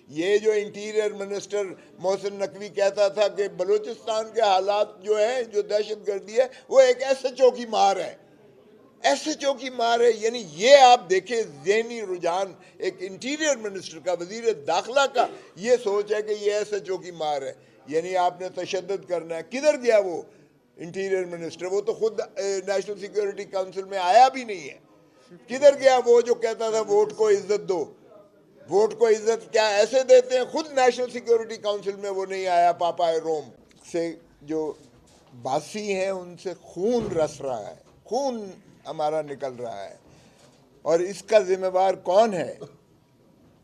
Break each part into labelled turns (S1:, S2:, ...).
S1: یہ جو interior minister Mohsin Naqvi کہتا تھا کہ بلوچستان کے حالات جو ہیں، جو دہشت گردی ہے، وہ ایک ایس ایچ او کی مار ہے، ایس ایچ او کی مار ہے. یعنی یہ آپ دیکھیں ذہنی رجحان ایک انٹیریئر منسٹر کا، وزیر داخلہ کا یہ سوچ ہے کہ یہ ایس ایچ او کی مار ہے. یعنی آپ نے تشدد کرنا ہے. کدھر گیا وہ انٹیریئر منسٹر؟ وہ تو خود نیشنل سیکیورٹی کونسل میں آیا بھی نہیں ہے. کدھر گیا وہ جو کہتا تھا ووٹ کو عزت دو؟ ووٹ کو عزت کیا ایسے دیتے ہیں؟ خود نیشنل سیکیورٹی کونسل میں وہ نہیں آیا. پاپا روم سے جو باسی ہیں ان سے خون رس رہا ہے، خون ہمارا نکل رہا ہے. اور اس کا ذمہ دار کون ہے؟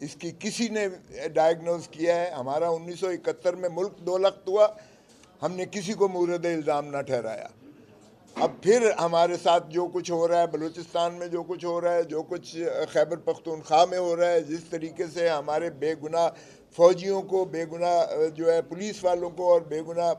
S1: اس کی کسی نے ڈائیگنوز کیا ہے؟ ہمارا 1971 میں ملک دو لخت ہوا، ہم نے کسی کو مورد الزام نہ ٹھہرایا. اب پھر ہمارے ساتھ جو کچھ ہو رہا ہے بلوچستان میں، جو کچھ ہو رہا ہے، جو کچھ خیبر پختونخوا میں ہو رہا ہے، جس طریقے سے ہمارے بے گناہ فوجیوں کو، بے گناہ جو ہے پولیس والوں کو، اور بے گناہ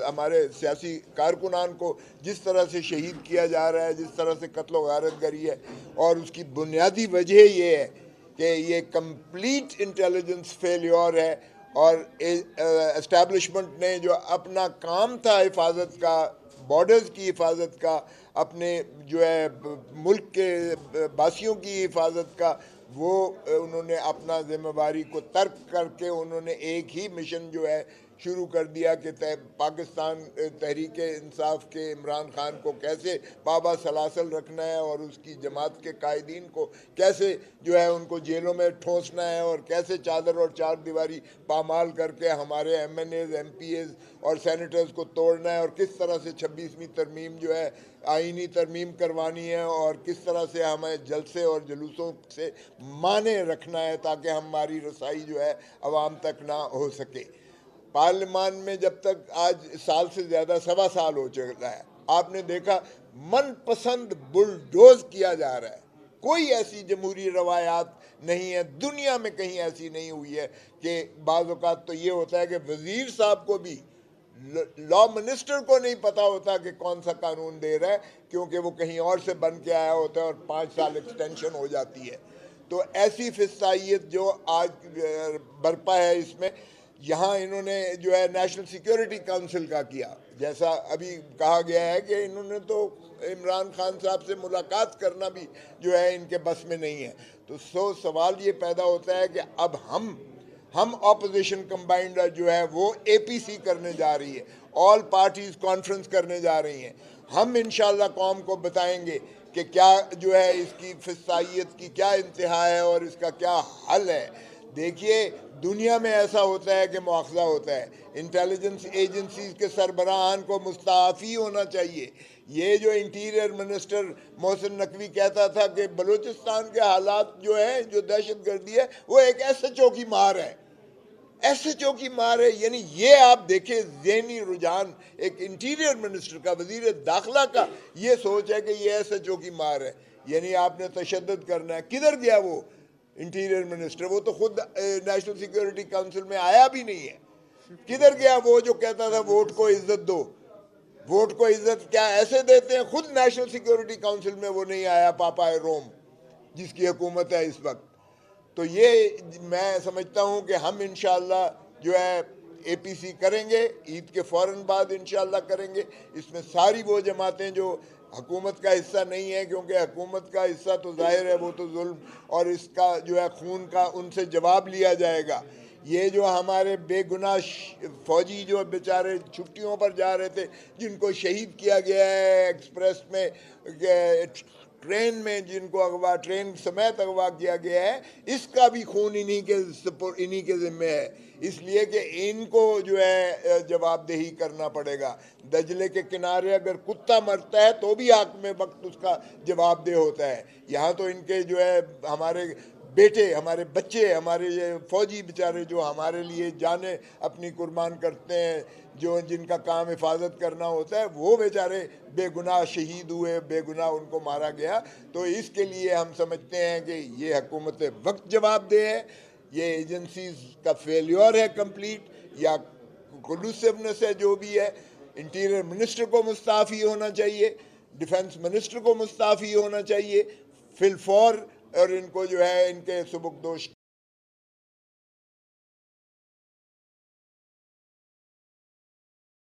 S1: ہمارے سیاسی کارکنان کو جس طرح سے شہید کیا جا رہا ہے، جس طرح سے قتل و غارت گری ہے، اور اس کی بنیادی وجہ یہ ہے کہ یہ کمپلیٹ انٹیلیجنس فیلیور ہے. اور اسٹیبلشمنٹ نے جو اپنا کام تھا حفاظت کا، بارڈرز کی حفاظت کا، اپنے جو ہے ملک کے باسیوں کی حفاظت کا، وہ انہوں نے اپنا ذمہ داری کو ترک کر کے انہوں نے ایک ہی مشن جو ہے شروع کر دیا کہ پاکستان تحریک انصاف کے عمران خان کو کیسے بابا سلاسل رکھنا ہے، اور اس کی جماعت کے قائدین کو کیسے جو ہے ان کو جیلوں میں ٹھونسنا ہے، اور کیسے چادر اور چار دیواری پامال کر کے ہمارے M N As, M P As اور سینیٹرز کو توڑنا ہے، اور کس طرح سے 26ویں ترمیم جو ہے آئینی ترمیم کروانی ہے، اور کس طرح سے ہمیں جلسے اور جلوسوں سے مانے رکھنا ہے تاکہ ہماری رسائی جو ہے عوام تک نہ ہو سکے. پارلیمان میں جب تک آج سال سے زیادہ، 1.25 سال ہو چکا ہے، آپ نے دیکھا من پسند بلڈوز کیا جا رہا ہے. کوئی ایسی جمہوری روایات نہیں ہے دنیا میں، کہیں ایسی نہیں ہوئی ہے کہ بعض اوقات تو یہ ہوتا ہے کہ وزیر صاحب کو بھی، لا منسٹر کو نہیں پتا ہوتا کہ کون سا قانون دے رہا ہے، کیونکہ وہ کہیں اور سے بن کے آیا ہوتا ہے اور 5 سال ایکسٹینشن ہو جاتی ہے. تو ایسی فسائیت جو آج برپا ہے اس میں، یہاں انہوں نے جو ہے نیشنل سیکیورٹی کونسل کا کیا، جیسا ابھی کہا گیا ہے کہ انہوں نے تو عمران خان صاحب سے ملاقات کرنا بھی جو ہے ان کے بس میں نہیں ہے. تو سوال یہ پیدا ہوتا ہے کہ اب ہم اپوزیشن کمبائنڈ جو ہے وہ اے پی سی کرنے جا رہی ہے، آل پارٹیز کانفرنس کرنے جا رہی ہیں. ہم انشاءاللہ قوم کو بتائیں گے کہ کیا جو ہے اس کی فسائیت کی کیا انتہا ہے اور اس کا کیا حل ہے. دیکھیے دنیا میں ایسا ہوتا ہے کہ مواخذہ ہوتا ہے. انٹیلیجنس ایجنسیز کے سربراہان کو مستعفی ہونا چاہیے. یہ جو انٹیریئر منسٹر محسن نقوی کہتا تھا کہ بلوچستان کے حالات جو ہیں، جو دہشت گردی ہے، وہ ایک ایس ایچ او کی مار ہے، ایس ایچ او کی مار ہے. یعنی یہ آپ دیکھیں ذہنی رجحان ایک انٹیریئر منسٹر کا، وزیر داخلہ کا یہ سوچ ہے کہ یہ ایس ایچ او کی مار ہے. یعنی آپ نے تشدد کرنا ہے. کدھر گیا وہ انٹیریئر منسٹر؟ وہ تو خود نیشنل سیکیورٹی کونسل میں آیا بھی نہیں ہے. کدھر گیا وہ جو کہتا تھا ووٹ کو عزت دو؟ ووٹ کو عزت کیا ایسے دیتے ہیں؟ خود نیشنل سیکیورٹی کونسل میں وہ نہیں آیا. پاپا روم جس کی حکومت ہے اس وقت. تو یہ میں سمجھتا ہوں کہ ہم انشاءاللہ جو ہے اے پی سی کریں گے، عید کے فوراً بعد انشاءاللہ کریں گے. اس میں ساری وہ جماعتیں جو حکومت کا حصہ نہیں ہے، کیونکہ حکومت کا حصہ تو ظاہر ہے وہ تو ظلم اور اس کا جو ہے خون کا ان سے جواب لیا جائے گا. یہ جو ہمارے بے گناہ فوجی جو بیچارے چھٹیوں پر جا رہے تھے، جن کو شہید کیا گیا ہے ایکسپریس میں، ٹرین میں جن کو اغوا، ٹرین سمیت اغوا کیا گیا ہے، اس کا بھی خون انہی کے ذمہ ہے. اس لیے کہ ان کو جو ہے جواب دہی کرنا پڑے گا. دجلے کے کنارے اگر کتا مرتا ہے تو بھی حق میں وقت اس کا جواب دہ ہوتا ہے. یہاں تو ان کے جو ہے ہمارے بیٹے، ہمارے بچے، ہمارے یہ فوجی بیچارے جو ہمارے لیے جانیں اپنی قربان کرتے ہیں، جو جن کا کام حفاظت کرنا ہوتا ہے، وہ بیچارے بے گناہ شہید ہوئے، بے گناہ ان کو مارا گیا. تو اس کے لیے ہم سمجھتے ہیں کہ یہ حکومت وقت جواب دہ ہے. یہ ایجنسیز کا فیلیور ہے کمپلیٹ، یا کلوسیونس ہے جو بھی ہے. انٹیریئر منسٹر کو مستعفی ہونا چاہیے، ڈیفنس منسٹر کو مستعفی ہونا چاہیے فی الفور، اور ان کو جو ہے ان کے سبکدوش